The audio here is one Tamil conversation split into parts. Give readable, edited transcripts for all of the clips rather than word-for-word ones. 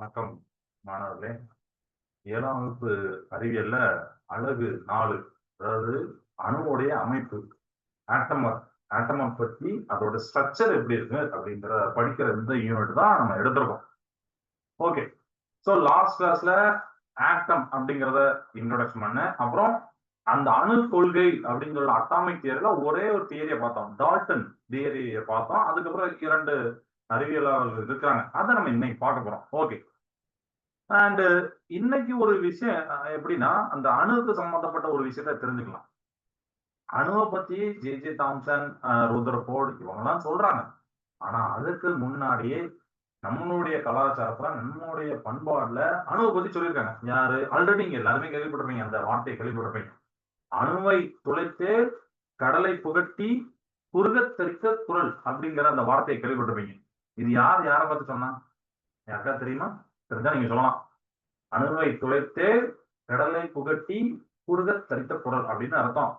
வணக்கம் மாணவர்களே. 7ஆம் வகுப்பு அறிவியல்ல அலகு 4, அதாவது அணுவுடைய அமைப்பு, ஆட்டமர் ஆட்டமர் பத்தி அதோட ஸ்ட்ரக்சர் எப்படி இருக்கு அப்படிங்கிற படிக்கிற இந்த யூனிட் தான் நம்ம எடுத்திருக்கோம். ஓகே. ஸோ லாஸ்ட் கிளாஸ்ல ஆட்டம் அப்படிங்கிறத இன்ட்ரோடக்ஷன் பண்ணேன். அப்புறம் அந்த அணு கொள்கை அப்படிங்கிற அட்டாமிக் தியரியில ஒரே ஒரு தியரியை பார்த்தோம், டால்டன் தியரியை பார்த்தோம். அதுக்கப்புறம் 2 அறிவியலாளர்கள் இருக்கிறாங்க, அதை நம்ம இன்னைக்கு பார்க்க போறோம். ஓகே. அண்ட் இன்னைக்கு ஒரு விஷயம் எப்படின்னா, அந்த அணுவுக்கு சம்பந்தப்பட்ட ஒரு விஷயத்த தெரிஞ்சுக்கலாம். அணுவை பத்தி ஜே தாம்சன், ரூதர்ஃபோர்ட் இவங்கெல்லாம் சொல்றாங்க. ஆனா அதுக்கு முன்னாடியே நம்மளுடைய கலாச்சாரத்துல, நம்மளுடைய பண்பாடுல அணுவை பத்தி சொல்லியிருக்காங்க. யாரு? ஆல்ரெடி நீங்க எல்லாருமே கேள்விப்பட்டிருப்பீங்க, அந்த வார்த்தையை கேள்விப்பட்டிருப்பீங்க. அணுவை துளைத்தே கடலை புகட்டி குறுகத் தெறித்த குரல் அப்படிங்கிற அந்த வார்த்தையை கேள்விப்பட்டிருப்பீங்க. இது யாரை பத்தி சொன்னா? யாருக்கா தெரியுமா? தெரிஞ்சா நீங்க சொல்லலாம். அணுவை துளைத்தே கடலை புகட்டி குறுகத் தரித்த குரல் அப்படின்னு அர்த்தம்.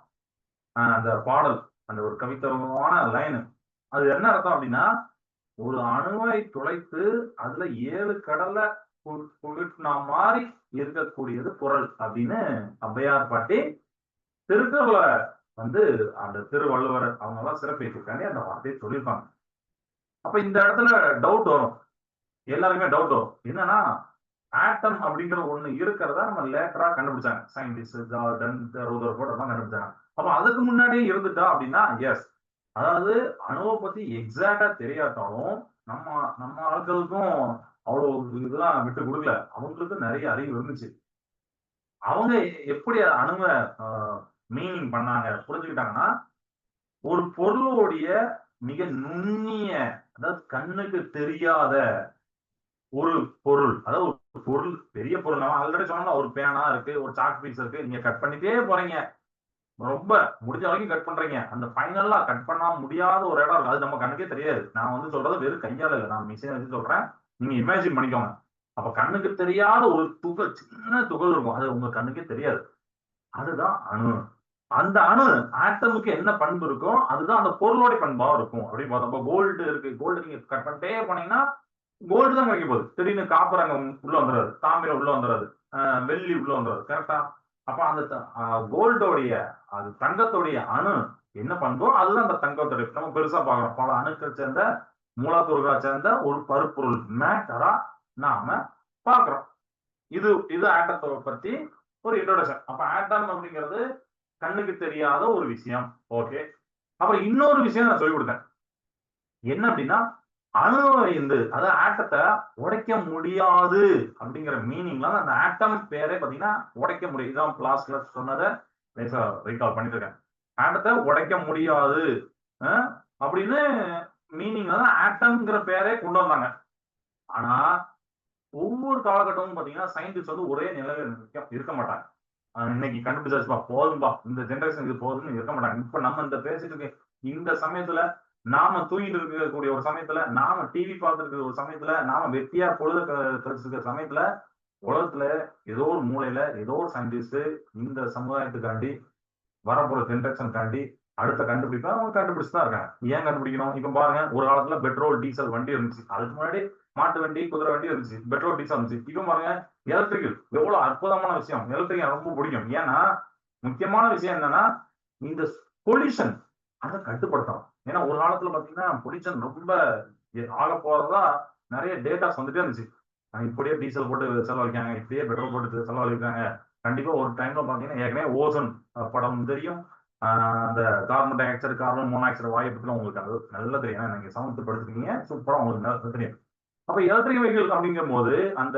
அந்த பாடல், அந்த ஒரு கவித்துவமான லைன், அது என்ன அர்த்தம் அப்படின்னா, ஒரு அணுவை துளைத்து அதுல 7 கடலை புகட்டினா மாதிரி இருக்கக்கூடியது குரல் அப்படின்னு ஔவையார் பாட்டி திருக்குறள வந்து அந்த திருவள்ளுவர் அவங்க எல்லாம் சிறப்பிச்சிருக்காங்க, அந்த வார்த்தையை சொல்லியிருப்பாங்க. அப்ப இந்த இடத்துல டவுட் வரும், எல்லாருமே டவுட் வரும். என்னன்னா, ஆட்டம் அப்படிங்கிற ஒண்ணு இருக்கிறதா நம்ம லேட்டரா கண்டுபிடிச்சாங்க. சயின்டிஸ்ட் ஜார்டன், ரூதர்ஃபோர்ட் எல்லாம் கண்டுபிடிச்சாங்க. அப்ப அதுக்கு முன்னாடியே இருந்துட்டா அப்படின்னா எஸ். அதாவது அணுவை பத்தி எக்ஸாக்டா தெரியாட்டாலும் நம்ம நம்ம ஆட்களுக்கும் அவ்வளவு இதெல்லாம் விட்டு கொடுக்கல. அவங்களுக்கு நிறைய அறிவு இருந்துச்சு. அவங்க எப்படி அணுவை மீனிங் பண்ணாங்க, புரிஞ்சுக்கிட்டாங்கன்னா, ஒரு பொருளுடைய மிக நுண்ணிய, அதாவது கண்ணுக்கு தெரியாத ஒரு பொருள், அதாவது ஒரு பொருள், பெரிய பொருள். நான் ஆல்ரெடி சொன்னா, ஒரு பேனா இருக்கு, ஒரு சாக் பீஸ் இருக்கு, நீங்க கட் பண்ணிட்டே போறீங்க, ரொம்ப முடிஞ்ச வரைக்கும் கட் பண்றீங்க. அந்த ஃபைனலா கட் பண்ண முடியாத ஒரு இடம் இருக்கு, அது நம்ம கண்ணுக்கே தெரியாது. நான் வந்து சொல்றது வெறும் கையால இல்லை, நான் மிஷினை வச்சு சொல்றேன், நீங்க இமேஜின் பண்ணிக்கோங்க. அப்ப கண்ணுக்கு தெரியாத ஒரு துகள், சின்ன துகள் இருக்கும், அது உங்க கண்ணுக்கே தெரியாது. அதுதான் அணு. அந்த அணு ஆட்டமுக்கு என்ன பண்பு இருக்கோ அதுதான் அந்த பொருளோட பண்பா இருக்கும் அப்படின்னு பார்த்தோம். கோல்டு இருக்கு, கோல்டு நீங்க கட் பண்ணிட்டே போனீங்கன்னா கோல்டு தான் கிடைக்க போகுது. திடீர்னு காப்பர் அங்க உள்ள வந்துடாது, தாமிரம் உள்ள வந்துடாது, வெள்ளி உள்ள வந்துடாது. கரெக்டா? அப்ப அந்த கோல்டோடைய, அது தங்கத்துடைய அணு என்ன பண்போ அதுதான் அந்த தங்கத்துடைய. நம்ம பெருசா பாக்குறோம், பல அணுக்கள் சேர்ந்த மூலக்கூறுகளை சேர்ந்த ஒரு பருப்பொருள் மேட்டரா நாம பாக்குறோம். இது இது ஆட்டத்தை பத்தி ஒரு இன்ட்ரோடக்ஷன். அப்ப ஆட்டம் அப்படிங்கிறது கண்ணுக்கு தெரியாத ஒரு விஷயம். ஓகே. அப்புறம் இன்னொரு விஷயம் நான் சொல்லிக் கொடுத்தேன். என்ன அப்படின்னா, அணுவை அதாவது ஆட்டத்தை உடைக்க முடியாது அப்படிங்கிற மீனிங்ல அந்த ஆட்டம் பேரே பாத்தீங்கன்னா உடைக்க முடியும். இதான் லாஸ்ட் கிளாஸ் சொன்னதை ரீகால் பண்ணிட்டு இருக்கேன். ஆட்டத்தை உடைக்க முடியாது அப்படின்னு மீனிங்ல தான் ஆட்டம்ங்கிற பேரே கொண்டு வந்தாங்க. ஆனா ஒவ்வொரு காலகட்டமும் பாத்தீங்கன்னா சயின்டிஸ்ட் வந்து ஒரே நிலையில இருக்க மாட்டாங்க. இன்னைக்கு கண்டுபிடிச்சாச்சுப்பா போதும்பா, இந்த ஜெனரேஷன் இது போதும்னு இருக்க மாட்டாங்க. இப்ப நம்ம இந்த பேசிட்டு இருக்க இந்த சமயத்துல, நாம தூங்கிட்டு இருக்கக்கூடிய ஒரு சமயத்துல, நாம டிவி பார்த்துட்டு இருக்கிற ஒரு சமயத்துல, நாம வெட்டியா பொழுது கழிச்சிட்டு இருக்கிற சமயத்துல, உலகத்துல ஏதோ ஒரு மூலையில ஏதோ ஒரு சயின்டிஸ்ட் இந்த சமுதாயத்துக்காண்டி, வரப்போற ஜெனரேஷனுக்காண்டி அடுத்த கண்டுபிடிப்பா அவங்க கண்டுபிடிச்சு தான் இருக்காங்க. ஏன் கண்டுபிடிக்கணும்? இப்ப பாருங்க, ஒரு காலத்துல பெட்ரோல் டீசல் வண்டி இருந்துச்சு, அதுக்கு முன்னாடி மாட்டு வண்டி குதிரை வண்டி இருந்துச்சு, பெட்ரோல் டீசல் இருந்துச்சு. இப்ப பாருங்க எலக்ட்ரிக்கல், எவ்வளவு அற்புதமான விஷயம். எலக்ட்ரிக் எனக்கு ரொம்ப பிடிக்கும். ஏன்னா முக்கியமான விஷயம் என்னன்னா, இந்த பொல்யூஷன் அதை கட்டுப்படுத்தணும். ஏன்னா ஒரு காலத்துல பாத்தீங்கன்னா பொல்யூஷன் ரொம்ப ஆக போறதா நிறைய டேட்டாஸ் வந்துட்டே இருந்துச்சு. இப்படியே டீசல் போட்டு செலவழிக்காங்க, இப்படியே பெட்ரோல் போட்டு செலவழிக்காங்க. கண்டிப்பா ஒரு டைம்ல பாத்தீங்கன்னா ஏற்கனவே ஓசோன் படம் தெரியும். அந்த carbon dioxide, carbon monoxide வாயு பத்தி உங்களுக்கு அது நல்லா தெரியும். ஏன்னா நீங்க 7th படிச்சிருக்கீங்க, சூப்பரா உங்களுக்கு நல்லா தெரியும். அப்ப எலக்ட்ரிக் வெஹிக்கிள் அப்படிங்கும் போது அந்த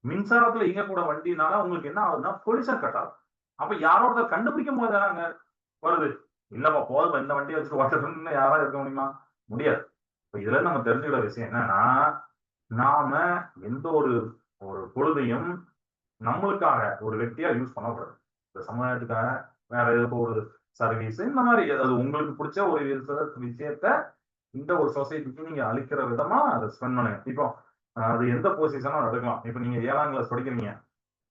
மின்சாரத்துல இயங்கக்கூட வண்டினால உங்களுக்கு என்ன ஆகுதுன்னா பொல்யூஷன் கட் ஆகும். அப்ப யாரோ ஒருத்தர் கண்டுபிடிக்கும் போது தானங்க வருது. இல்லப்பா போதும், இந்த வண்டியை வச்சுட்டு ஓட்டணும்னு யாராவது இருக்க முடியுமா? முடியாது. இப்ப இதுல நம்ம தெரிஞ்சுக்கிற விஷயம் என்னன்னா, நாம எந்த ஒரு ஒரு பொழுதையும் நம்மளுக்காக ஒரு வெற்றியா யூஸ் பண்ணக்கூடாது. இந்த சமுதாயத்துக்காக வேற ஏதோ ஒரு சர்வீஸ் இந்த மாதிரி அது உங்களுக்கு பிடிச்ச ஒரு விஷயத்த இந்த ஒரு சொசைட்டிக்கு நீங்க அளிக்கிற விதமா அதை ஸ்பெண்ட் பண்ணுங்க. இப்போ அது எந்த பொசிஷனும் எடுக்கலாம். இப்ப நீங்க 7ஆம் கிளாஸ் படிக்கிறீங்க,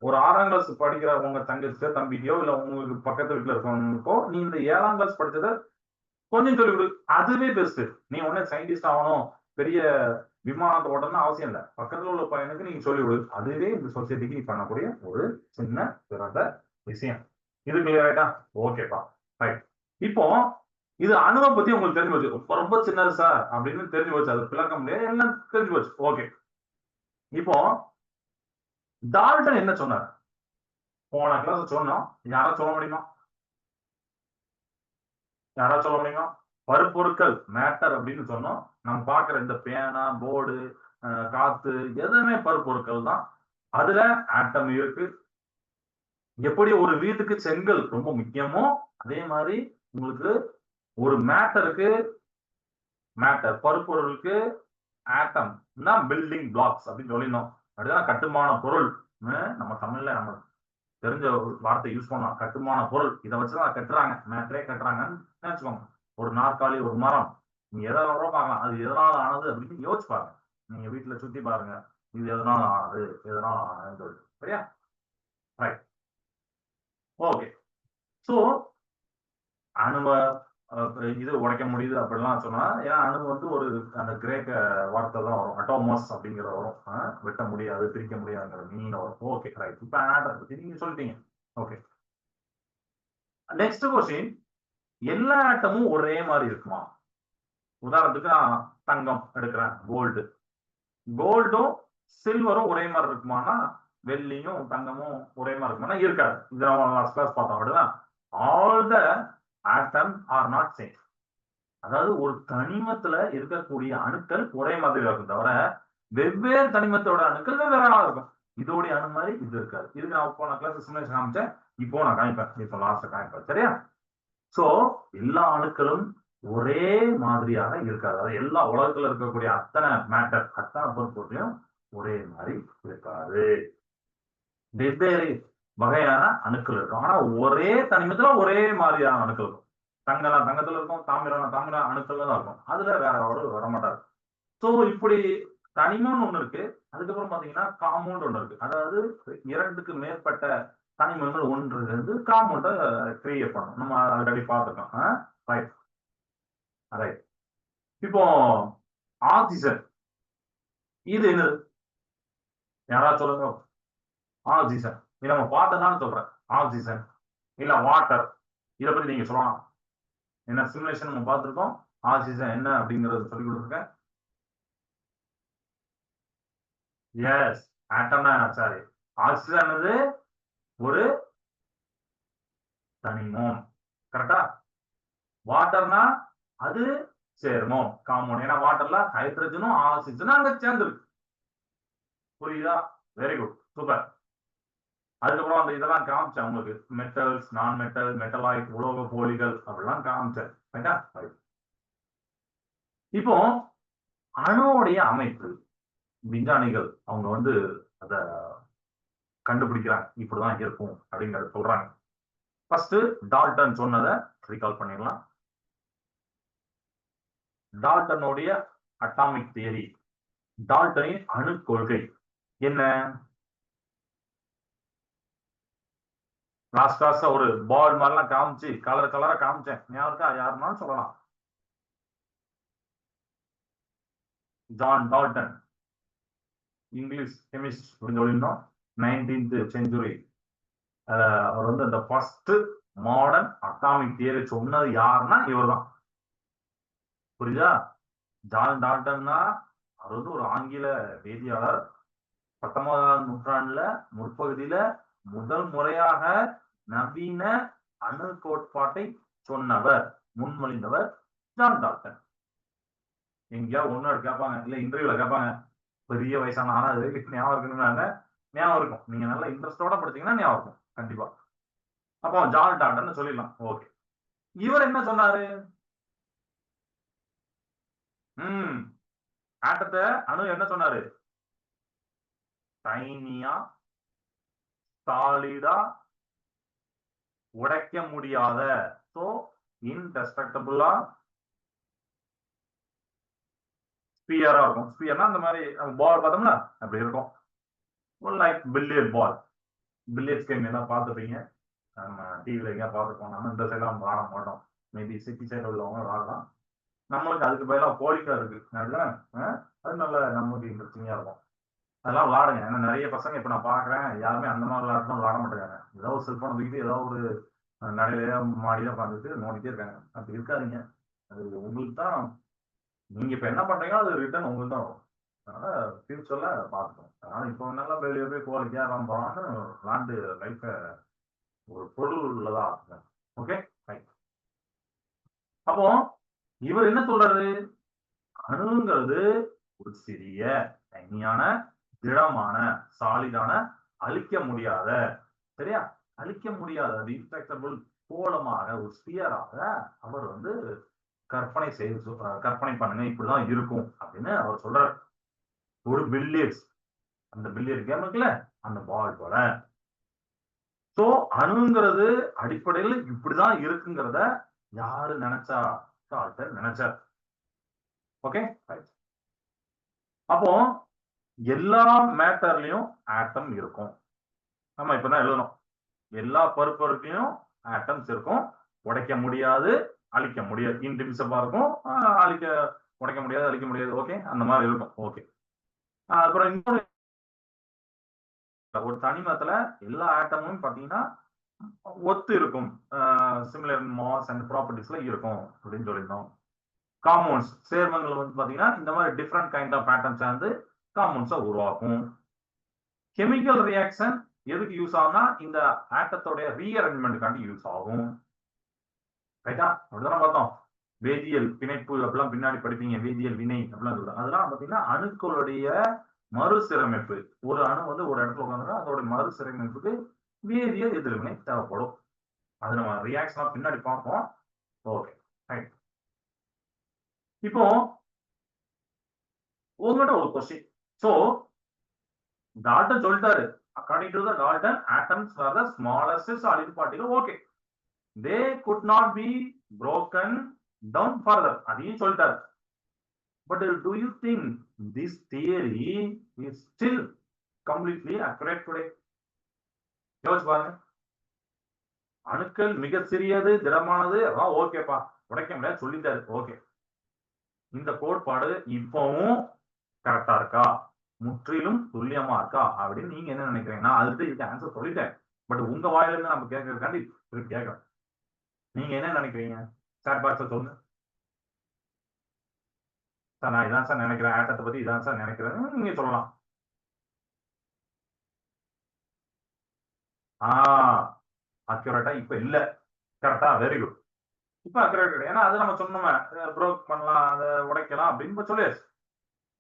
ஒரு 6ஆம் கிளாஸ் படிக்கிற உங்க தங்கச்சியோ தம்பிக்கையோ இல்ல உங்களுக்கு பக்கத்து வீட்டுல இருக்கவங்களுக்கோ நீ இந்த 7ஆம் கிளாஸ் படிச்சதை கொஞ்சம் சொல்லிக் கொடு, அதுவே பெஸ்ட். நீ உடனே சயின்டிஸ்ட் ஆகணும், பெரிய விமானத்தை ஓட்டணும்னு அவசியம் இல்லை. பக்கத்துல உள்ள பையனுக்கு நீங்க சொல்லி கொடு. அதுவே இந்த சொசைட்டிக்கு நீ பண்ணக்கூடிய ஒரு சின்ன பிறந்த விஷயம். இது கிளியர் ஆயிட்டா? ஓகேப்பா, ரைட். இப்போ இது அணுவை பத்தி உங்களுக்கு தெரிஞ்சு போச்சு. ரொம்ப ரொம்ப சின்னது சார் அப்படின்னு தெரிஞ்சு போச்சு. அது விளக்க முடியாது, எல்லாம் தெரிஞ்சு போச்சு. ஓகே. இப்போ டால்டன் என்ன சொன்னார்? போன கிளாஸ் சொன்னோம். யாரா சொல்ல முடியுமா? யாரா சொல்ல முடியுமா? பருப்பொருட்கள் மேட்டர் அப்படின்னு சொன்னோம். நம்ம பார்க்கிற இந்த பேனா, போர்டு, காத்து எதுவுமே பருப்பொருட்கள் தான். அதுல ஆட்டம் இருக்கு. எப்படி ஒரு வீட்டுக்கு செங்கல் ரொம்ப முக்கியமோ அதே மாதிரி உங்களுக்கு ஒரு மேட்டருக்கு பருப்பொருளுக்கு ஆட்டம் பில்டிங் பிளாக்ஸ் அப்படின்னு சொல்லிடணும். அப்படிதான் கட்டுமான பொருள். நம்ம தமிழ்ல நம்ம தெரிஞ்ச ஒரு வார்த்தை யூஸ் பண்ணலாம். கட்டுமான பொருள். இதை வச்சுதான் கட்டுறாங்க, மேட்டரே கட்டுறாங்கன்னு நினைச்சுக்கோங்க. ஒரு நாற்காலி, ஒரு மரம், நீங்க எதை பார்க்கலாம். அது எதனால ஆனது அப்படின்னு யோசிச்சு பாருங்க. நீங்க வீட்டுல சுத்தி பாருங்க. இது எதனால ஆனது, எதனால ஆனது. சரியா? ரைட். ஓகே. சோ அணுவ இது உடைக்க முடியுது அப்படிலாம் சொன்னா, ஏன்னா அணு வந்து ஒரு அந்த கிரேக்க வார்த்தை தான் வரும். அட்டோமஸ் அப்படிங்கிற வரும். வெட்ட முடியாது, பிரிக்க முடியாதுங்கிற மீனிங் வரும். Okay, right. இப்ப ஆட்டத்தை பத்தி நீங்க சொல்லிட்டீங்க. ஓகே. நெக்ஸ்ட் கொஸ்டின், எல்லா ஆட்டமும் ஒரே மாதிரி இருக்குமா? உதாரணத்துக்கு நான் தங்கம் எடுக்கிறேன், கோல்டு. கோல்டும் சில்வரும் ஒரே மாதிரி இருக்குமானா, வெள்ளியும் தங்கமும் ஒரே மாதிரி இருக்குமானா இருக்காது. இதை நம்ம லாஸ்ட் கிளாஸ் பார்த்தோம். அப்படிதான் all the atom are not same. அதாவது ஒரு தனிமத்துல இருக்கக்கூடிய அணுக்கள் ஒரே மாதிரி இருக்கும், தவிர வெவ்வேறு தனிமத்தோட அணுக்கள் வெவ்வேறு இருக்கும். இதோடைய அணு மாதிரி இது இருக்காது. இதுக்கு நான் போன கிளாஸ் சிமுலேஷன் காமிச்சேன். இப்போ நான் காமிப்பேன். இப்போ லாஸ்ட் காமிப்பேன். சரியா? சோ எல்லா அணுக்களும் ஒரே மாதிரியாக இருக்காது. அதாவது எல்லா உலகத்துல இருக்கக்கூடிய அத்தனை மேட்டர், அத்தனை பொருட்களையும் ஒரே மாதிரி இருக்காது. வெவ்வேறு வகையான அணுக்கள் இருக்கும். ஆனா ஒரே தனிமத்துல ஒரே மாதிரியான அணுக்கள் இருக்கும். தங்கலாம் தங்கத்துல இருக்கும், தாமிரம் தாமிர அணுக்கள் தான் இருக்கும். அதுல வேற ஒரு வரமாட்டாரு. சோ இப்படி தனிமம்னு ஒண்ணு இருக்கு. அதுக்கப்புறம் பாத்தீங்கன்னா காம்பவுண்ட் ஒண்ணு இருக்கு. அதாவது இரண்டுக்கு மேற்பட்ட தனிமங்கள் ஒன்று இருந்து காம்பவுண்ட கிரியேட் பண்ணும். நம்ம ஆல்ரெடி பார்த்துட்டோம். ரைட். ரைட். இப்போ ஆக்சிஜன், இது என்னது? யாராவது சொல்லுங்க. ஆக்சிஜன் இது நம்ம பார்த்ததான்னு சொல்றேன். ஆக்சிஜன் இல்ல வாட்டர், இதை பத்தி நீங்க சொல்லலாம். என்ன சிமுலேஷன் நம்ம பார்த்துருக்கோம். ஆக்சிஜன் என்ன அப்படிங்கறது சொல்லி கொடுத்துருக்கேன். எஸ், ஆட்டம்னா சாரி, ஆக்சிஜன் ஒரு தனிமம். கரெக்டா? வாட்டர்னா அது சேர்மம், காம்பவுண்ட். ஏன்னா வாட்டர்ல ஹைட்ரஜனும் ஆக்சிஜனும் அங்க சேர்ந்துருக்கு. புரியுதா? Very good, super. அதுக்கப்புறம் அந்த இதெல்லாம் காமிச்சேன் உங்களுக்கு. மெட்டல்ஸ், நான் மெட்டல், மெட்டலாய்ட், உலோக போலிகள் அப்படிலாம் காமிச்சேன். இப்போ அணுவுடைய அமைப்பு விஞ்ஞானிகள் அவங்க அத கண்டுபிடிக்கிறாங்க. இப்படிதான் இருக்கும் அப்படிங்கறத சொல்றாங்க. ஃபர்ஸ்ட் டால்டன் சொன்னதை ரீகால் பண்ணிடலாம். டால்டனுடைய அட்டாமிக் தியரி, டால்டனின் அணு கொள்கை என்ன? லாஸ்ட் கிளாஸ்ல ஒரு பால் மாதிரிலாம் காமிச்சு கலர் கலரா காமிச்சேன். ஞாபகம் யாருன்னாலும் சொல்லலாம். ஜான் டால்டன், இங்கிலீஷ் கெமிஸ்ட் அப்படின்னு சொல்லியிருந்தோம். 19th century அவர் அந்த ஃபர்ஸ்ட் மாடர்ன் அட்டாமிக் தியரி சொன்னது யாருன்னா இவர் தான். புரியுதா? ஜான் டால்டன் தான். அவர் ஒரு ஆங்கில வேதியாளர். 19ஆம் நூற்றாண்டுல முற்பகுதியில முதல் முறையாக நவீன அணு கோட்பாட்டை சொன்னவர், முன்மொழிந்தவர் ஜான் டால்டன். எங்கேயாவது ஒன்னு கேட்பாங்க, இல்ல இன்டர்வியூல கேட்பாங்க, பெரிய வயசான ஆனா அது ஞாபகம் இருக்கணும்னால ஞாபகம் இருக்கும். நீங்க நல்லா இன்ட்ரெஸ்டோட படிச்சீங்கன்னா ஞாபகம் இருக்கும் கண்டிப்பா. அப்போ ஜான் டால்டன் சொல்லிடலாம். ஓகே. இவர் என்ன சொன்னாரு? ஆட்டத்தை அணு என்ன சொன்னாரு? டைனியா, சாலிடா, உடைக்க முடியாத, சோ இன்டெஸ்ட்ரக்டபிளா, ஸ்பியரா இருக்கும். ஸ்பியர்னா அந்த மாதிரி பால் பார்த்தோம்னா அப்படி இருக்கும். லைக் பில்லியர்ட் பால். பில்லியர்ட்ஸ் கேம் எல்லாம் பார்த்துப்பீங்க. நம்ம டிவில எங்கேயா பார்த்துருக்கோம். நம்ம இந்த சைட்லாம் விளாட மாட்டோம். மேபி சிட்டி சைடு உள்ளவங்க விளாடலாம். நம்மளுக்கு அதுக்கு பதிலா கோழிக்கா இருக்கு. அது நல்ல நமக்கு இன்ட்ரெஸ்டிங்கா இருக்கும். அதெல்லாம் விளையாடுங்க. ஏன்னா நெறைய பசங்க இப்ப நான் பார்க்குறேன், யாருமே அந்த மாரி விளையாட்டுலாம் விளையாட மாட்டேங்கிறாங்க. ஏதோ ஒரு செல்ஃபோன தூக்கிட்டு ஏதோ ஒரு நடையிலயோ, மாடியிலயோ உட்காந்துட்டு நோண்டிட்டே இருக்காங்க. அப்படி இருக்காதீங்க. அது உங்களுக்கு தான் நீங்க இப்ப என்ன பண்றீங்களோ அது ரிட்டர்ன் உங்களுக்கு தான் வரும். அதனால ஃபியூச்சர்ல பார்த்துக்கணும். அதனால இப்போ நல்லா வெளிய போய் குவாலிட்டியா விளாண்டு விளாண்டு லைஃப ஒரு பொருள் உள்ளதா ஆக்குங்க. ஓகே? ரைட். அப்போ இவர் என்ன சொல்றாரு? அணுங்கிறது ஒரு சிறிய, தனியான, திடமான, சாலிடான, அழிக்க முடியாத, சரியா? அழிக்க முடியாத டிஸ்ட்ரக்டபிள் கோளமாக, ஒரு ஸ்பியராக அவர் வந்து கற்பனை பண்ணுங்க. இப்படிதான் இருக்கும் அப்படின்னு அவர் சொல்றாரு. ஒரு பில்லியர்ட்ஸ், அந்த பில்லியர்ட் கேம் இருக்குல்ல, அந்த பால் போல. சோ அணுங்கிறது அடிப்படையில் இப்படிதான் இருக்குங்கிறத யாரு நினைச்சா? டால்டன் நினைச்சார். ஓகே, அப்போ எல்லா மேட்டர்லயும் ஆட்டம் இருக்கும். நம்ம இப்பதான் எழுதணும். எல்லா பருப்பொருட்களையும் ஆட்டம்ஸ் இருக்கும். உடைக்க முடியாது, அழிக்க முடியாது. இன்டிவிசிபிளா இருக்கும். அழிக்க உடைக்க முடியாது, அழிக்க முடியாது. ஓகே, அந்த மாதிரி இருக்கும். ஓகே. அப்புறம் இன்னொரு ஒரு தனிமத்துல எல்லா ஆட்டமும் பாத்தீங்கன்னா ஒத்து இருக்கும். சிமிலர் மாஸ் அண்ட் ப்ராப்பர்ட்டிஸ்ல இருக்கும் அப்படின்னு சொல்லியிருந்தோம். காம்பவுண்ட்ஸ் சேர்மங்கள் வந்து பாத்தீங்கன்னா இந்த மாதிரி டிஃப்ரெண்ட் கைண்ட் ஆஃப் பேட்டர்ன் சேர்ந்து காம்பவுண்ட்ஸை உருவாக்கும். கெமிக்கல் ரியாக்ஷன் எதுக்கு யூஸ் ஆகும்னா இந்த ஆட்டத்தோட ரீஅரேஞ்ச்மெண்ட்காண்டி யூஸ் ஆகும். ரைட்டா? அப்படிதான் பார்த்தோம். வேதியியல் பிணைப்பு அப்படிலாம் பின்னாடி படிப்பீங்க. வேதியியல் வினை அப்படிலாம் சொல்றாங்க. அதெல்லாம் பாத்தீங்கன்னா அணுக்களுடைய மறுசீரமைப்பு. ஒரு அணு வந்து ஒரு இடத்துல உட்கார்ந்தா அதோட மறுசீரமைப்புக்கு வேதியியல் எதிர்வினை தேவைப்படும். அது நம்ம ரியாக்ஷனா பின்னாடி பார்ப்போம். Okay, right. இப்போ உங்ககிட்ட ஒரு கொஸ்டின். சோ டால்டன் சொல்லிட்டாரு. According to the Dalton atoms are the smallest solid particle. Okay. They could not be broken down further. அதையும் சொல்லிட்டாரு. But do you think this theory is still completely accurate today? யோசிச்சு பாருங்க. அணுக்கள் மிக சிறியது, திடமானது, அதான் ஓகேப்பா. உடைக்க முடியாது சொல்லிட்டாரு. ஓகே. இந்த கோட்பாடு இப்பவும் கரெக்டா இருக்கா? முற்றிலும் துல்லியமா இருக்கா? அப்படின்னு நீங்க என்ன நினைக்கிறீங்க? நான் ஆல்ரெடி இதுக்கு ஆன்சர் சொல்லிட்டேன். பட் உங்க வாயில இருந்து நம்ம கேட்கறதுக்காண்டி திருப்பி கேட்கிறேன். நீங்க என்ன நினைக்கிறீங்க? சாட் பாக்ஸ்ல சொல்லுங்க. சார் நான் இதான் சார் நினைக்கிறேன். ஆட்டத்தை பத்தி இதான் சார் நினைக்கிறேன். நீங்க சொல்லலாம். ஆ அக்யூரேட்டா இப்ப இல்ல. கரெக்டா? Very good. இப்ப அக்யூரேட் கிடையாது. ஏன்னா அது நம்ம சொன்னோமே, ப்ரோக் பண்ணலாம், அதை உடைக்கலாம் அப்படின்னு இப்ப சொல்லியாச்சு.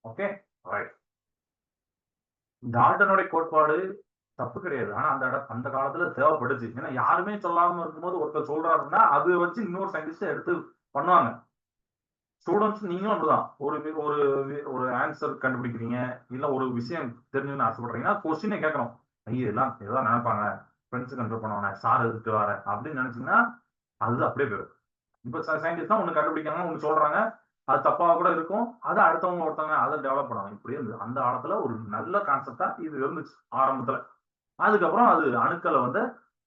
Okay, right. டால்டனுடைய கோட்பாடு தப்பு கிடையாது. ஆனா அந்த காலத்துல தேவைப்படுச்சு. ஏன்னா யாருமே சொல்லாம இருக்கும்போது ஒருத்தர் சொல்றாருன்னா, அது வச்சு இன்னொரு சயின்டிஸ்ட் எடுத்து பண்ணுவாங்க. ஸ்டூடண்ட்ஸ் நீங்களும் அப்படிதான். ஒரு ஒரு ஒரு ஆன்சர் கண்டுபிடிக்கிறீங்க, இல்ல ஒரு விஷயம் தெரிஞ்சுக்கணும்னு ஆசைப்படுறீங்கன்னா, கொஸ்டினே கேட்கணும். ஐயோ எல்லாம் ஏதாவது நினைப்பாங்க, ஃப்ரெண்ட்ஸ் கண்ட்ரோல் பண்ணுவாங்க, சார் எதுக்கு வர அப்படின்னு நினைச்சீங்கன்னா, அது அப்படியே போயிடும். இப்ப சயின்டிஸ்ட் தான் ஒண்ணு கண்டுபிடிக்கிறாங்க, ஒண்ணு சொல்றாங்க, அது தப்பா கூட இருக்கும். அதை அடுத்தவங்க ஒருத்தவங்க அதை டெவலப் பண்ணுவாங்க. இப்படியே இருந்தது. அந்த காலத்துல ஒரு நல்ல கான்செப்டா இது இருந்துச்சு ஆரம்பத்துல. அதுக்கப்புறம் அது அணுக்களை வந்து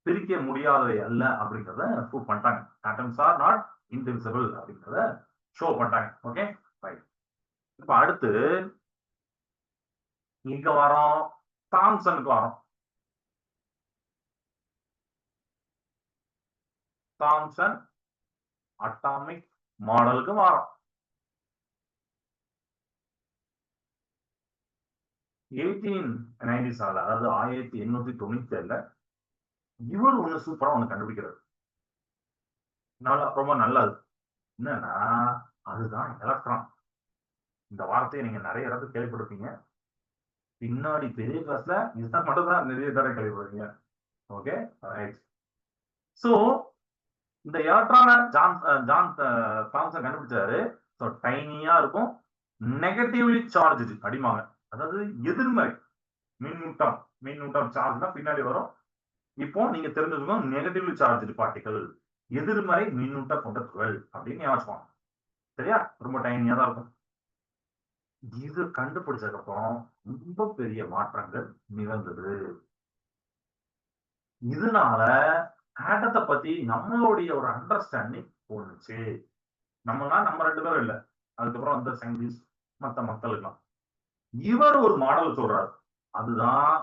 பிரிக்க முடியாதவை அல்ல அப்படிங்கிறத ப்ரூவ் பண்ணிட்டாங்க. ஆட்டம்ஸ் ஆர் நாட் இன்டிவிசிபிள் அப்படிங்கிறத ஷோ பண்ணிட்டாங்க. Okay, right. இப்ப அடுத்து இங்க வரோம், தாம்சனுக்கு வரோம். தாம்சன் அட்டாமிக் மாடலுக்கு வரோம். 1897, அதாவது 1897 இவர் ஒண்ணு சூப்பரா ஒண்ணு கண்டுபிடிக்கிறார். ரொம்ப நல்லது. என்னன்னா அதுதான் எலக்ட்ரான். இந்த வார்த்தையை நீங்க நிறைய இடத்துல கேள்விப்பட்டிருப்பீங்க. பின்னாடி பெரிய கிளாஸ்ல இதுதான் மட்டும் தான் நிறைய தடவை கேள்விப்படுறீங்க. Okay, right. சோ இந்த எலக்ட்ரான ஜான் தாம்சன் கண்டுபிடிச்சாரு. ஸோ டைனியா இருக்கும், நெகட்டிவ்லி சார்ஜ் அப்படிம்பாங்க. அதாவது எதிர்மறை மின்னூட்டம். மின்னூட்டம் சார்ஜ் தான் பின்னாடி வரும். இப்போ நீங்க தெரிஞ்சுக்கணும், நெகட்டிவ்லி சார்ஜ் பார்ட்டிகல், எதிர்மறை மின்னூட்ட கொண்ட துகள் அப்படின்னு யோசிப்பாங்க. சரியா? ரொம்ப டைனியா தான் இருக்கும். இது கண்டுபிடிச்சதுக்கு அப்புறம் ரொம்ப பெரிய மாற்றங்கள் நிகழ்ந்தது. இதனால ஆட்டத்தை பத்தி நம்மளுடைய ஒரு அண்டர்ஸ்டாண்டிங் போனுச்சு. நம்மலாம் நம்ம 2 பேரும் இல்ல. அதுக்கப்புறம் வந்த சயின்டிஸ்ட் மத்த மக்களுக்கெல்லாம். இவர் ஒரு மாடல் சொல்றாரு. அதுதான்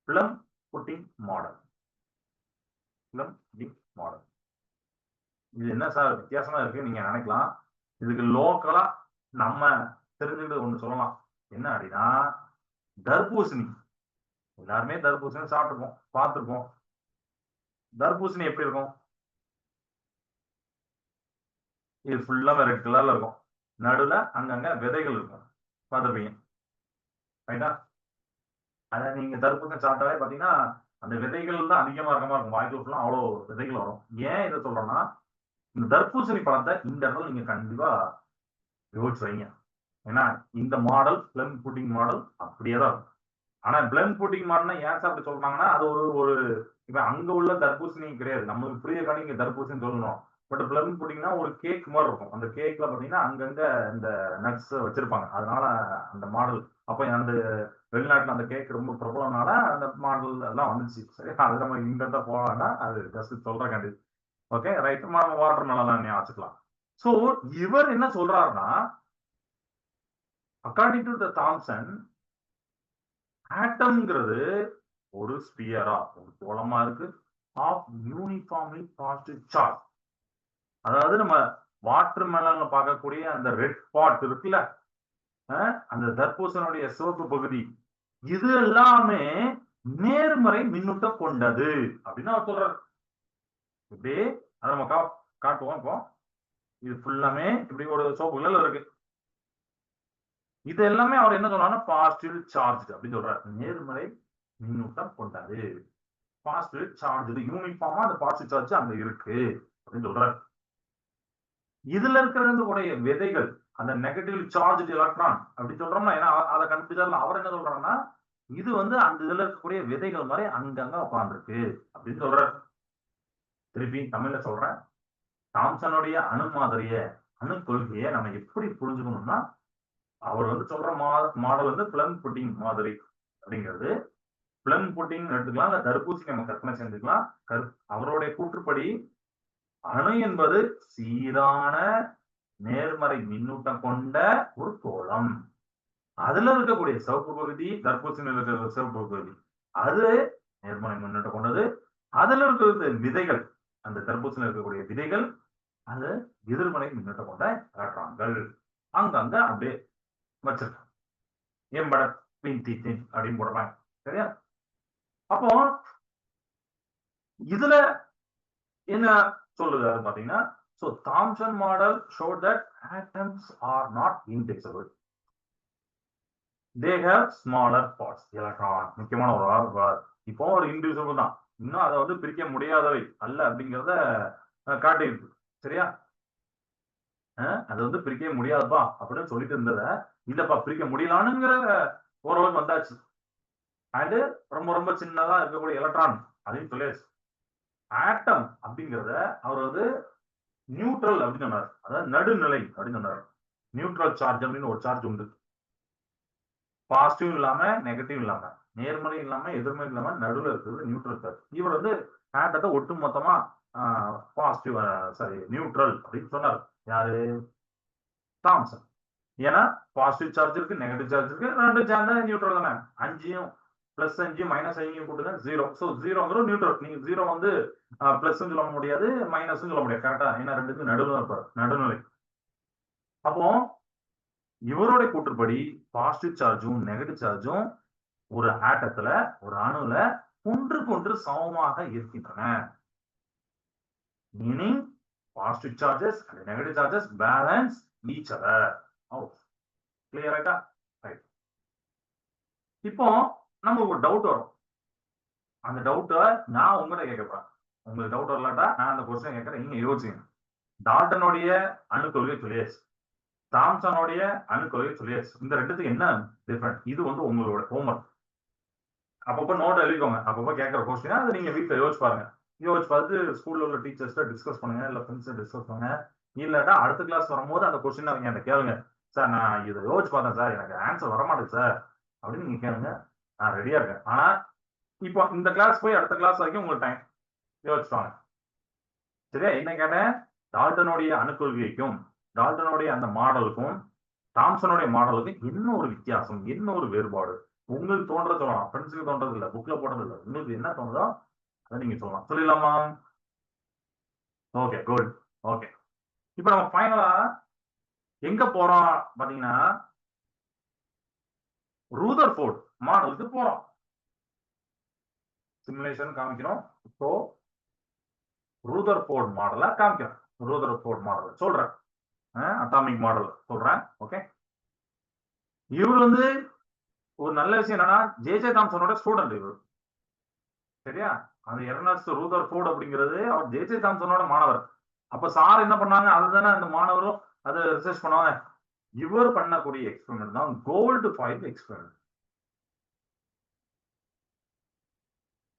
plum pudding model. Plum pudding model. இது என்ன சார் வித்தியாசமா இருக்கு நீங்க நினைக்கலாம். இதுக்கு லோக்கலா நம்ம தெரிஞ்சுக்கிட்டு ஒண்ணு சொல்லலாம். என்ன அப்படின்னா, தர்பூசணி. எல்லாருமே தர்பூசணி சாப்பிட்டுருப்போம், பார்த்திருப்போம். தர்பூசணி எப்படி இருக்கும்? இது ஃபுல்லாவே ரெட் கலர்ல இருக்கும். நடுவுல அங்கங்க விதைகள் இருக்கும். பார்த்திருப்பீங்க. ரைட்டா? அத நீங்க தர்பூசணி சாப்பிட்டாலே பார்த்தீங்கன்னா, அந்த விதைகள் தான் அதிகமா இருக்க மாரி இருக்கும். வாய்க்குள்ள ஃபுல்லா அவ்வளோ விதைகள் வரும். ஏன் இத சொல்றேன்னா, இந்த தர்பூசணி பழத்த இந்த இடத்துல நீங்க கண்டிப்பா யோசிச்சு வைங்க. ஏன்னா, இந்த மாடல் பிளம் புட்டிங் மாடல் அப்படியே தான் இருக்கும். ஆனா பிளம் புட்டிங் மாடல்னா ஏன் சார் அப்படி சொல்றாங்கன்னா, அது ஒரு ஒரு இப்ப அங்க உள்ள தர்பூசணி கிடையாது. நம்மளுக்கு புரியறக்காண்டி இங்க தர்பூசணின்னு சொல்லணும். பட் பிளம் புட்டிங்னா ஒரு கேக் மாரி இருக்கும். அந்த கேக்ல பார்த்தீங்கன்னா, அங்கங்க இந்த நட்ஸ் வச்சிருப்பாங்க. அதனால அந்த மாடல் அப்ப அந்த வெளிநாட்டுல அந்த கேக் ரொம்ப பிரபலம்னால அந்த மாடல் எல்லாம் வந்துச்சு. சரி அது நம்ம இன்டெப்த்தா போக வேண்டாம். அது ஜஸ்ட் சொல்றக்காண்டி. Okay right. நம்ம வாட்டர் மெலன் ஞாபகம் வச்சுக்கலாம். சோ இவர் என்ன சொல்றாருன்னா, அக்கார்டிங் டு த தாம்சன் ஆட்டம்ங்கிறது ஒரு ஸ்பியரா ஒரு கோளமா இருக்கு ஆஃப் யூனிஃபார்ம்லி பாசிட்டிவ் சார்ஜ். அதாவது நம்ம வாட்டர் மெலன்ல பார்க்கக்கூடிய அந்த ரெட் ஸ்பாட் இருக்குல்ல, அந்த தர்பூசனுடைய சிவப்பு பகுதி, இது எல்லாமே நேர்மறை மின்னூட்டம் கொண்டது அப்படின்னு அவர் சொல்றாரு. இப்படி அதை நம்ம காட்டுவோம் இப்போ. இது ஃபுல்லாமே இப்படி ஒரு சோப்பு கலர்ல இருக்கு. இது எல்லாமே அவர் என்ன சொல்றாருன்னா பாசிட்டிவ் சார்ஜ் அப்படின்னு சொல்றாரு. நேர்மறை மின்னூட்டம் கொண்டது. பாசிட்டிவ் சார்ஜ் யூனிஃபார்மா அந்த பாசிட்டிவ் சார்ஜ் அங்க இருக்கு அப்படின்னு சொல்றாரு. இதுல இருக்கிற விதைகள் அந்த நெகட்டிவ் சார்ஜ் எலக்ட்ரான் அப்படி சொல்றோம்னா ஏன்னா அதை கண்டுபிடிச்சாரு. அவர் என்ன சொல்றாருன்னா இது வந்து அந்த இதுல இருக்கக்கூடிய விதைகள் மாதிரி அங்கங்க உட்கார்ந்துருக்கு அப்படின்னு சொல்றாரு. திருப்பி தமிழ்ல சொல்றேன். தாம்சனுடைய அணு மாதிரிய அணு கொள்கையை நம்ம எப்படி புரிஞ்சுக்கணும்னா அவர் வந்து சொல்ற மாடல் வந்து பிளம் புட்டிங் மாதிரி அப்படிங்கிறது பிளம் புட்டிங் எடுத்துக்கலாம் இல்ல தர்பூசணி நம்ம கற்பனை செஞ்சுக்கலாம். அவருடைய கூற்றுப்படி அணு என்பது சீரான நேர்மறை மின்னூட்டம் கொண்ட ஒரு கோளம். அதுல இருக்கக்கூடிய சிவப்பு பகுதி தர்பூசணியில் இருக்கிற சிவப்பு பகுதி அது நேர்மறை மின்னூட்டம் கொண்டது. அதுல இருக்கிற விதைகள் அந்த தர்பூசணியில் இருக்கக்கூடிய விதைகள் அது எதிர்மறை மின்னூட்டம் கொண்ட எலக்ட்ரான்கள் அங்கங்க அப்படியே வச்சிருக்காங்க. எம்பட அப்படின்னு போடுறாங்க. சரியா? அப்போ இதுல என்ன சொல்லுது பாத்தீங்கன்னா, so Thomson model showed that atoms are not indivisible. They have smaller parts. Electron முக்கியமான ஒரு இப்போ ஒரு இன்டிவிசிபிள் தான். இன்னும் அதை வந்து பிரிக்க முடியாதவை அல்ல அப்படிங்கிறத காட்டியிருக்கு. சரியா? அது வந்து பிரிக்கவே முடியாதுப்பா அப்படின்னு சொல்லிட்டு இருந்தத இல்லப்பா பிரிக்க முடியலானுங்கிற ஓரளவுக்கு வந்தாச்சு. அது ரொம்ப ரொம்ப சின்னதா இருக்கக்கூடிய எலக்ட்ரான் அதையும் சொல்லியாச்சு. ஆட்டம் அப்படிங்கிறத அவர் வந்து நியூட்ரல் அப்படின்னு சொன்னார். அதாவது நடுநிலை அப்படின்னு சொன்னார். நியூட்ரல் சார்ஜ் அப்படின்னு ஒரு சார்ஜ் உண்டு. பாசிட்டிவ் இல்லாம நெகட்டிவ் இல்லாம நேர்மறை இல்லாம எதிர்மறை இல்லாம நடுவில் இருக்கிறது நியூட்ரல் சார்ஜ். இவர் வந்து ஆட்டத்தை ஒட்டு மொத்தமா பாசிட்டிவ் சாரி நியூட்ரல் அப்படின்னு சொன்னார். யாரு? தாம்சன். ஏன்னா பாசிட்டிவ் சார்ஜ் இருக்கு நெகட்டிவ் சார்ஜ் இருக்கு ரெண்டு சேர்ந்த நியூட்ரல் தானே. 5யும் பிளஸ் 5 மைனஸ் 5 கூட்டுங்க 0. ஸோ 0ங்கிறது நியூட்ரல். நீங்க 0 வந்து பிளஸ் சொல்ல முடியாது மைனஸ் சொல்ல முடியாது. கரெக்டா? ஏன்னா ரெண்டுக்கும் நடுவில் இருப்பார். நடுநிலை. அப்போ இவருடைய கூற்றுப்படி பாசிட்டிவ் சார்ஜும் நெகட்டிவ் சார்ஜும் ஒரு ஆட்டத்துல ஒரு அணுல ஒன்றுக்கொன்று சமமாக இருக்கின்றன. Meaning positive charges and negative charges balance each other. Clear ஆயிட்டா? ரைட். இப்போ நமக்கு ஒரு டவுட் வரும். அந்த டவுட்டை நான் உங்கள்கிட்ட கேட்கப்பேன். உங்களுக்கு டவுட் வரலாட்டா நான் அந்த கொஸ்டின் கேட்கறேன். நீங்க யோசிங்க. டால்டனுடைய அணுக்கொள்கை சொல்லியாச்சு. தாம்சனுடைய அணுக்கொள்கை சொல்லியாச்சு. இந்த ரெண்டுத்துக்கு என்ன டிஃபரெண்ட்? இது வந்து உங்களோட ஹோம்ஒர்க். அப்பப்போ நோட் எழுதிக்கோங்க. அப்பப்போ கேட்கற கொஸ்டின் அதை நீங்க வீட்டில் யோசிச்சு பாருங்க. யோசிச்சு பார்த்து ஸ்கூல்ல உள்ள டீச்சர்ஸ்ட டிஸ்கஸ் பண்ணுங்க இல்ல ஃப்ரெண்ட்ஸ் டிஸ்கஸ் பண்ணுங்க. இல்லாட்டா அடுத்த கிளாஸ் வரும்போது அந்த கொஸ்டின் அவங்க என்கிட்ட கேளுங்க. சார் நான் இதை யோசிச்சு பார்த்தேன் சார் எனக்கு ஆன்சர் வரமாட்டேது சார் அப்படின்னு நீங்க கேளுங்க. நான் ரெடியா இருக்கேன். ஆனா இப்போ இந்த கிளாஸ் போய் அடுத்த கிளாஸ் வரைக்கும் உங்களுக்கு டைம் யோசிச்சுவாங்க. சரியா? என்ன கேட்டேன்? டால்டனுடைய அணுக்கொள்கைக்கும் டால்டனுடைய அந்த மாடலுக்கும் தாம்சனுடைய மாடலுக்கும் என்ன ஒரு வித்தியாசம், என்ன ஒரு வேறுபாடு உங்களுக்கு தோன்ற சொல்லலாம். ஃப்ரெண்ட்ஸுக்கு தோன்றது இல்ல, புக்ல போடுறது இல்ல. உங்களுக்கு என்ன தோணுதோ அதை நீங்க சொல்லலாம். சொல்லிடலாமா? Okay, good. ஓகே, இப்ப நம்ம ஃபைனலா எங்க போறோம் பாத்தீங்கன்னா, ரூதர்ஃபோர்ட் மாடலுக்கு போறோம். சிமுலேஷன் காமிக்கிறோம். இப்போ ரூதர்ஃபோர்ட் மாடலை காமிக்கிறேன். ரூதர்ஃபோர்ட் மாடல் சொல்றேன், அட்டாமிக் மாடல் சொல்றேன். ஓகே, இவர் வந்து ஒரு நல்ல விஷயம் என்னன்னா, ஜே தாம்சனோட ஸ்டூடெண்ட் இவர். சரியா? அந்த எர்னஸ்ட் ரூதர்ஃபோர்ட் அப்படிங்கிறது அவர் ஜே தாம்சனோட மாணவர். அப்ப சார் என்ன பண்ணாங்க, அதுதானே அந்த மாணவரும் அதை ரிசர்ச் பண்ணுவாங்க. இவர் பண்ணக்கூடிய எக்ஸ்பெரிமெண்ட் தான் கோல்டு ஃபாயில் எக்ஸ்பெரிமெண்ட்.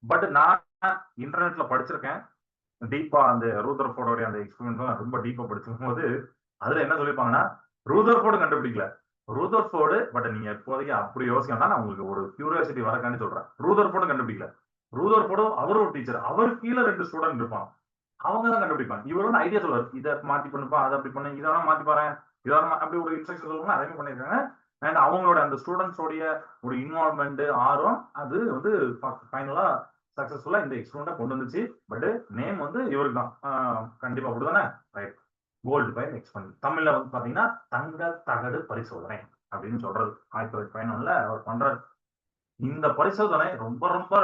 பட் நான் இன்டர்நெட்ல படிச்சிருக்கேன் டீப்பா. அந்த ரூதர்ஃபோர்டோட அந்த எக்ஸ்பெரிமெண்ட் ரொம்ப டீப்பா படிச்சிருக்கும் போது அதுல என்ன சொல்லிருப்பாங்கன்னா, ரூதர்ஃபோர்டு கண்டுபிடிக்கல, ரூதர்ஃபோர்டு. பட் நீங்க இப்போதைக்கு அப்படி யோசிக்க வேண்டாம், நான் உங்களுக்கு ஒரு கியூரியாசிட்டி வரக்காண்டி சொல்றேன். ரூதர்ஃபோர்டு கண்டுபிடிக்கல. ரூதர்ஃபோர்டு அவர் ஒரு டீச்சர், அவர் கீழே 2 ஸ்டூடெண்ட் இருப்பாங்க, அவங்க தான் கண்டுபிடிப்பாங்க. இவர் வந்து ஐடியா சொல்லுவார், இதை மாத்தி பண்ணுப்பா, அதை அப்படி பண்ணு, இதெல்லாம் மாத்தி பாரு, இதெல்லாம் அப்படி ஒரு இன்ஸ்ட்ரக்ஷன் சொல்லுவாங்க. அதே பண்ணிருக்காங்க. அண்ட் அவங்களோட அந்த ஸ்டூடெண்ட்ஸோடைய ஒரு இன்வால்வ்மெண்ட், ஆர்வம், அது வந்து ஃபைனலா சக்சஸ்ஃபுல்லா இந்த எக்ஸ்பெரிமெண்ட்டை கொண்டு வந்துச்சு. பட் நேம் வந்து இவருக்கு தான். கண்டிப்பா அப்படிதானே? ரைட். Gold foil experiment. தமிழ்ல வந்து பாத்தீங்கன்னா தங்க தகடு பரிசோதனை அப்படின்னு சொல்றது. 1911 அவர் பண்றாரு. இந்த பரிசோதனை ரொம்ப ரொம்ப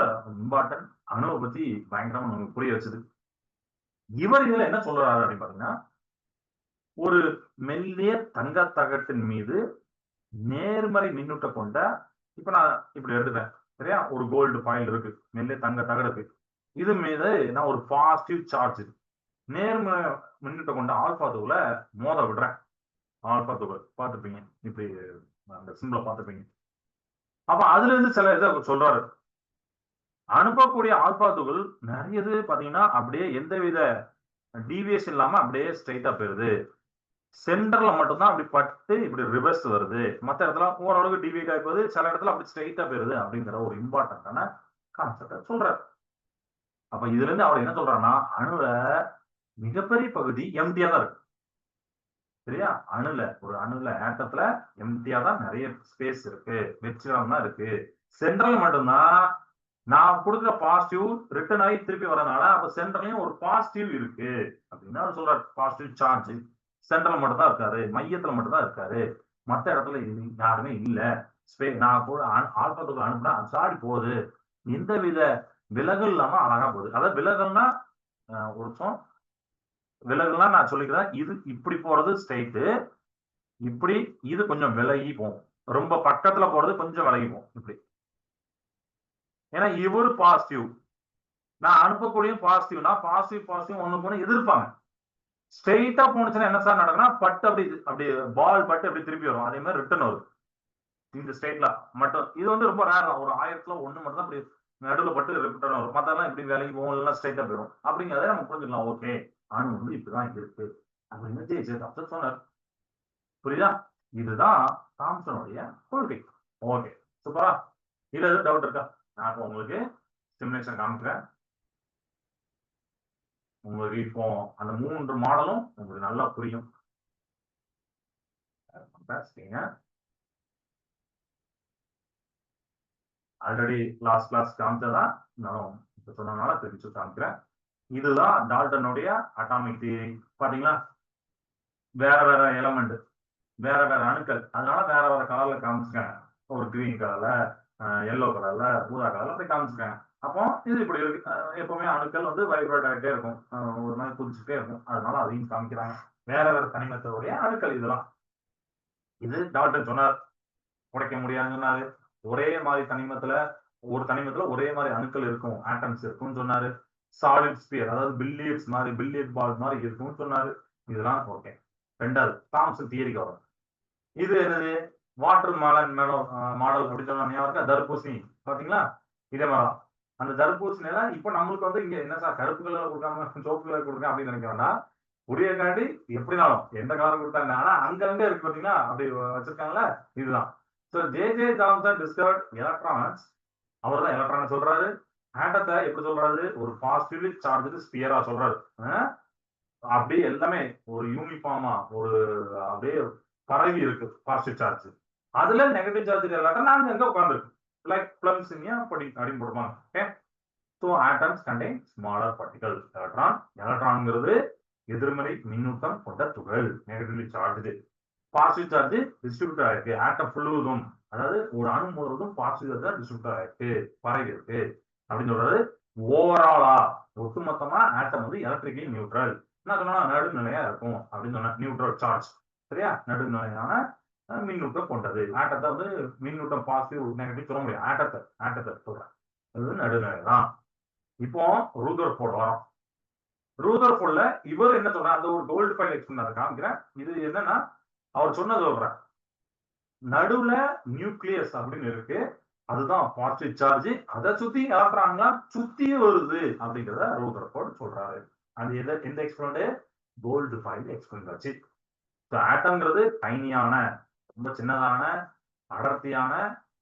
இம்பார்ட்டன்ட். அணுவை பத்தி பயங்கரமா நமக்கு புரிய வச்சது. இவர் இதுல என்ன சொல்றாரு அப்படின்னு பாத்தீங்கன்னா, ஒரு மெல்லிய தங்க தகட்டின் மீது நேர்மறை மின்னூட்டம் கொண்ட, இப்ப நான் இப்படி எடுத்துட்டேன் சரியா, ஒரு கோல்டு பாயிண்ட் இருக்கு, மெல்லிய தங்க தகடு இருக்கு. இது மீது நான் ஒரு பாசிட்டிவ் சார்ஜ் நேர்மறை மின்னூட்டம் கொண்ட ஆல்பா தூள மோத விடுறேன். ஆல்பா தூள் பார்த்துப்பீங்க, இப்படி அந்த சிம்பிளை பார்த்துப்பீங்க. அப்ப அதுல இருந்து சில இதை சொல்றாரு. அனுப்பக்கூடிய ஆல்பா துகள் நிறைய இது பாத்தீங்கன்னா அப்படியே எந்தவித டீவியேஷன் இல்லாம அப்படியே ஸ்ட்ரைட்டா போயிருது. சென்டர்ல மட்டும்தான் அப்படி பட்டு இப்படி ரிவர்ஸ் வருது. மத்த இடத்துல ஓரளவுக்கு டிவியேட் ஆகி போகுது, சில இடத்துல அப்படி ஸ்ட்ரைட்டா போயிருது அப்படிங்கிற ஒரு இம்பார்ட்டன்டான கான்செப்ட சொல்றாரு. அப்ப இதுல இருந்து அவர் என்ன சொல்றாருன்னா, அணுல மிகப்பெரிய பகுதி எம்டியா தான் இருக்கு. சரியா? ஒரு அணுல ஆட்டத்துல எம்டியா தான் நிறைய ஸ்பேஸ் இருக்கு, வெற்றிடம் தான் இருக்கு. சென்ட்ரல் மட்டும்தான் நான் கொடுக்குற பாசிட்டிவ் ரிட்டர்ன் ஆகி திருப்பி வரனால அப்ப சென்ட்ரலையும் ஒரு பாசிட்டிவ் இருக்கு அப்படின்னு அவர் சொல்றாரு. பாசிட்டிவ் சார்ஜ் சென்ட்ரல் மட்டும் தான் இருக்காரு, மையத்துல மட்டும் தான் இருக்காரு, மத்த இடத்துல யாருமே இல்ல. நான் கூட ஆல்பத்துக்கு அனுப்புனா சாடி போகுது, எந்த வித விலகல் இல்லாம அழகா போகுது. அதாவது விலகல்னா ஒரு நிமிஷம், விலகல்லாம் நான் சொல்லிக்கிறேன். இது இப்படி போறது ஸ்ட்ரைட்டு, இப்படி இது கொஞ்சம் விலகி போகும், ரொம்ப பக்கத்துல போறது கொஞ்சம் விலகி போகும் இப்படி. ஏன்னா இவரு பாசிட்டிவ், நான் அனுப்பக்கூடிய பாசிட்டிவ்னா பாசிட்டிவ் ஒண்ணு போன எதிர்ப்பாங்க. ஸ்ட்ரெயிட்டா போனுச்சுன்னா என்ன சார் நடக்கும்னா, பட்டு அப்படி பால் பட்டு அப்படி திருப்பி வரும். அதே மாதிரி ரிட்டர்ன் வரும் இந்த ஸ்டேட்ல மட்டும். இது வந்து ரொம்ப ரேர் தான், ஒரு 1000த்துல 1 மட்டும் தான் அப்படி நடுவில் பட்டு ரிட்டர்ன் வரும். மத்தெல்லாம் இப்படி வேலைக்கு போகும், எல்லாம் ஸ்ட்ரெயிட்டா போயிடும். அப்படிங்கிறத நம்ம புரிஞ்சுக்கலாம். ஓகே, அணு வந்து இப்படிதான் இருக்கு அப்படின்னு சொன்னார். புரியுதா? இதுதான் தாம்சனுடைய கொள்கை. ஓகே, சூப்பரா. இதுல எதுவும் டவுட் இருக்கா? நான் இப்போ உங்களுக்கு சிமுலேஷன் காமிக்கிறேன். உங்களுக்கு இப்போ அந்த 3 மாடலும் உங்களுக்கு நல்லா புரியும். ஆல்ரெடி லாஸ்ட் கிளாஸ் காமிச்சதான் நான் இப்ப சொன்னதுனால தெரிஞ்சு காமிக்கிறேன். இதுதான் டால்டனுடைய அட்டாமிக் தியரி. பாத்தீங்களா? வேற வேற எலமெண்ட், வேற வேற அணுக்கள், அதனால வேற வேற கலர்ல காமிச்சிருக்காங்க. ஒரு கிரீன் கலர்ல, எல்லோ கலர்ல, ஊதா கலர்ல அப்படி காமிச்சிருக்காங்க. அப்போ இது இப்படி இருக்கு. எப்பவுமே அணுக்கள் வந்து வைப்ரேட் ஆகிட்டே இருக்கும், ஒரு நாள் குதிச்சுட்டே இருக்கும். அதனால அதையும் காமிக்கிறாங்க. வேற வேற தனிமத்தோடைய அணுக்கள் இதெல்லாம். இது டால்டன் சொன்னார், உடைக்க முடியாதுன்னாரு. ஒரே மாதிரி ஒரு தனிமத்துல ஒரே மாதிரி அணுக்கள் இருக்கும், ஆட்டம்ஸ் இருக்கும்னு சொன்னாரு. சாலிட் ஸ்பியர், அதாவது பில்லியட் பால் மாதிரி இருக்கும்னு சொன்னாரு. இதெல்லாம் ஓகே. ரெண்டாவது தாம்சன் தியரிக்கு வரும். இது என்னது? வாட்டர் மாடல் அப்படின்னு சொன்னா தர்பூசணி பாத்தீங்களா? இதே மாதிரிதான் அந்த தர்பூசணியில இப்ப நம்மளுக்கு வந்து இங்க என்ன சார் கருப்பு கலர் கொடுக்காம சோப்பு கலர் கொடுக்க அப்படின்னு நினைக்கிறோம்னா, புரியக்காண்டி எப்படினாலும் எந்த கலர் கொடுத்தாங்க, ஆனா அங்கங்க இருக்கு பாத்தீங்களா, அப்படி வச்சிருக்காங்கல்ல, இதுதான். So J.J. Thomson discovered electrons. அவர் தான் எலக்ட்ரான் சொல்றாரு. ஆட்டத்தை எப்படி சொல்றாரு? ஒரு பாசிட்டிவ்லி சார்ஜ்டு ஸ்பியரா சொல்றாரு. அப்படியே எல்லாமே ஒரு யூனிஃபார்மா ஒரு அப்படியே பரவி இருக்கு பாசிட்டிவ் சார்ஜ். அதுல நெகட்டிவ் சார்ஜ் இல்லாட்டா நாங்க எங்க உட்கார்ந்துருக்கு. லைக் பிளம்ஸ் இன் அப்படின்னு போடுவாங்க. Okay. So atoms contain smaller particles. எலக்ட்ரான்ங்கிறது எதிர்மறை மின்னூட்டம் கொண்ட துகள், negatively charge. Positive charge distribute ஆயிருக்கு ஆட்டம் ஃபுல்லுவதும், அதாவது ஒரு அணு முழுவதும் பாசிட்டிவ் தான் டிஸ்ட்ரிபியூட் ஆயிருக்கு, பரவி இருக்கு அப்படின்னு சொல்றது. ஓவராலா ஒட்டுமொத்தமா ஆட்டம் வந்து எலக்ட்ரிக்கலி நியூட்ரல். என்ன சொன்னா நடுநிலையா இருக்கும் அப்படின்னு சொன்ன நியூட்ரல் சார்ஜ். சரியா? நடுநிலையான மின்னூட்டம் கொண்டது. ஆட்டத்தை வந்து மின்னூட்டம் பாசிட்டிவ் நெகட்டிவ் சொல்ல முடியும். ஆட்டத்தை சொல்றேன். அது நடுநிலை தான். இப்போ ரூதர் போர்ட் வரும். ரூதர் போர்ட்ல இவர் என்ன சொல்றாரு, அந்த ஒரு கோல்டு ஃபைல் எக்ஸ்பிளைன் காமிக்கிறேன். இது என்னன்னா அவர் சொன்னது சொல்றேன். நடுவுல நியூக்ளியஸ் அப்படின்னு இருக்கு. அதுதான் பாசிட்டிவ் சார்ஜ். அதை சுத்தி எலக்ட்ரான்லாம் சுத்தி வருது அப்படிங்கிறத ரூதர் போர்ட் சொல்றாரு. அது எந்த எக்ஸ்பிளைன்? கோல்டு ஃபைல் எக்ஸ்பிளைன் வச்சு. ஆட்டம்ங்கிறது டைனியான, ரொம்ப சின்னதான, அடர்த்தியான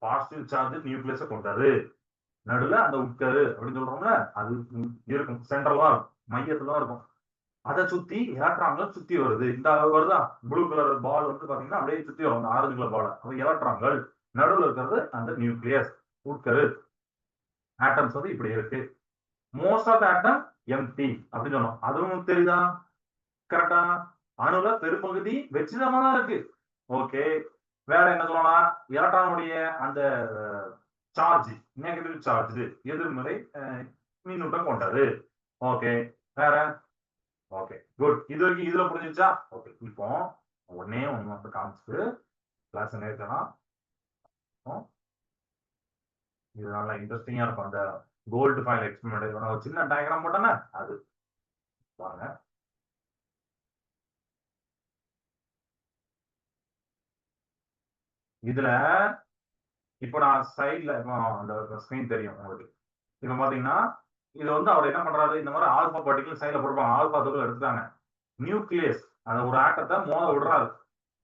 பாசிட்டிவ் சார்ஜ் நியூக்ளியஸை கொண்டது. நடுவுல அந்த உட்கரு அப்படின்னு சொல்றோம்ல, அது இருக்கும். சென்ட்ரலா இருக்கும், மையத்துல தான் இருக்கும். அதை சுத்தி எலக்ட்ரான்கள் சுத்தி வருது. இந்த வருதா ப்ளூ கலர் பால் வந்து பாத்தீங்கன்னா அப்படியே சுத்தி வரும், அந்த ஆரஞ்சு கலர் பால். அப்ப எலக்ட்ரான்கள் நடுவுல இருக்கிறது அந்த நியூக்ளியஸ், உட்கரு. ஆட்டம்ஸ் வந்து இப்படி இருக்கு. மோஸ்ட் ஆஃப் ஆட்டம் எம்டி அப்படின்னு சொன்னோம். அதுவும் தெரியுதா? கரெக்டா? அணுல பெரும்பகுதி வெற்றிடமா தான் இருக்கு. ஓகே. வேற என்ன சொல்லலாம்? எலக்ட்ரானுடைய அந்த சார்ஜ் நெகட்டிவ் சார்ஜ், எதிர்மறை மின்னூட்டம் கொண்டது. ஓகே. வேற? Okay good. இது வரைக்கும் இதுல புரிஞ்சுச்சா? ஓகே. இப்போ ஒன்னே ஒண்ணு வந்து காமிச்சு கிளாஸ் நேர்க்கலாம். இது நல்லா இன்ட்ரெஸ்டிங்கா இருக்கும். அந்த கோல்டு ஃபைல் எக்ஸ்பெரிமெண்ட் ஒரு சின்ன டயக்ராம் போட்டோன்னா அது பாருங்க. இதுல இப்போ நான் சைட்ல அந்த ஸ்கிரீன் தெரியும் உங்களுக்கு. இப்ப பாத்தீங்கன்னா இது வந்து அவர் என்ன பண்றாரு, இந்த மாதிரி ஆல்பா பார்ட்டிகல் சைட்ல போடுவாங்க. ஆல்பா துகள் எடுத்துட்டாங்க. நியூக்ளியஸ் அந்த ஒரு ஆட்டத்தை மோத விடுறாரு.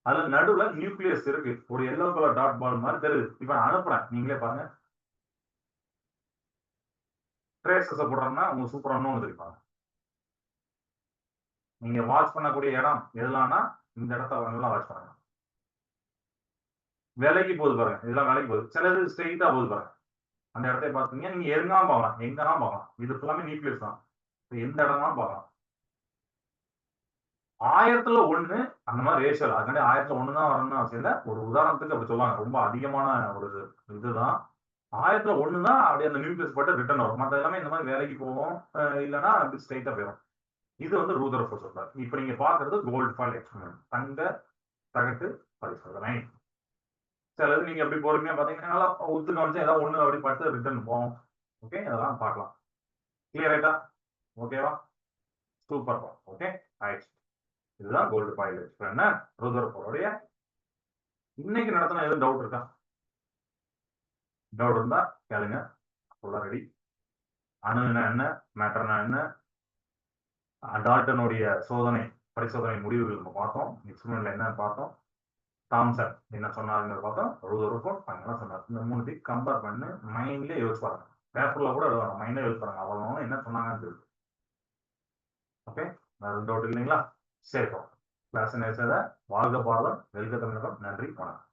அதுல நடுவுல நியூக்ளியஸ் இருக்கு. ஒரு எல்லோ கலர் டாட் பால் மாதிரி தெரியுது. இப்ப நான் அனுப்புறேன், நீங்களே பாருங்க. ட்ரேசஸ் போடுறோம்னா உங்க சூப்பரா இன்னொன்னு தெரிவிப்பாங்க. நீங்க வாட்ச் பண்ணக்கூடிய இடம் எதுலாம்னா இந்த இடத்த நல்லா வாட்ச் பண்ணுங்க. விலைக்கு போகுது பாருங்க. இதெல்லாம் விலைக்கு போகுது. சிலது ஸ்ட்ரெயிட்டா போகுது பாருங்க. அந்த இடத்தை பார்த்தீங்க நீங்க எங்கனா பார்க்கலாம், எங்கனா பார்க்கலாம். இது ஃபுல்லாமே நியூக்ளியஸ் தான். எந்த இடம்னா பார்க்கலாம். 1000ல 1 அந்த மாதிரி ரேஷியோ. அதுக்காண்டி 1000ல 1 தான் வரணும்னு அவசியம் இல்ல. ஒரு உதாரணத்துக்கு அப்படி சொல்லுவாங்க. ரொம்ப அதிகமான ஒரு இதுதான். 1000ல 1 தான் அப்படியே அந்த நியூக்ளியஸ் போட்டு ரிட்டர்ன் வரும். மத்த எல்லாமே இந்த மாதிரி வேலைக்கு போகும். இல்லன்னா அப்படி ஸ்ட்ரெயிட்டா போயிடும். இது வந்து ரூதர்ஃபோர்ட் சொல்றாரு. இப்ப நீங்க பார்க்கிறது கோல்ட் ஃபால் எக்ஸ்பெரிமெண்ட். தங்க தகட்டு பரிசோதனை. சிலது நீங்க எப்படி பொறுமையா பாத்தீங்கன்னா நல்லா ஒத்து கவனிச்சு ஏதாவது ஒண்ணு அப்படி பார்த்து ரிட்டர்ன் போகும். ஓகே, அதெல்லாம் பார்க்கலாம். கிளியர் ஆயிட்டா? ஓகேவா? சூப்பர். ஓகே, ஆயிடுச்சு. இதுதான் கோல்டு ஃபாயில் எக்ஸ்பெரிமெண்ட் ரூதர்ஃபோர்டுடைய. இன்னைக்கு நடத்தின எதுவும் டவுட் இருக்கா? டவுட் இருந்தா கேளுங்க. சொல்ல ரெடி. அணுனா என்ன, மேட்டர்னா என்ன, டால்டனுடைய சோதனை பரிசோதனை முடிவுகள் நம்ம பார்த்தோம். எக்ஸ்பெரிமெண்ட்ல என்ன பார்த்தோம், தாம்சன் என்ன சொன்னாருங்கிறத பார்த்தோம். ரூதர்ஃபோர்ட் என்ன சொன்னார். இந்த 3 கம்பேர் பண்ணி மைண்ட்ல யோசிச்சு பாருங்க. பேப்பர்ல கூட எழுதணும், மைண்ட்ல யோசிச்சு பாருங்க. அவ்வளவு என்ன சொன்னாங்கன்னு தெரியும். ஓகே, வேற டவுட் இல்லைங்களா? சரி, கிளாஸ் நேசத வாழ்க பாரதம், வெல்க தமிழகம். நன்றி, வணக்கம்.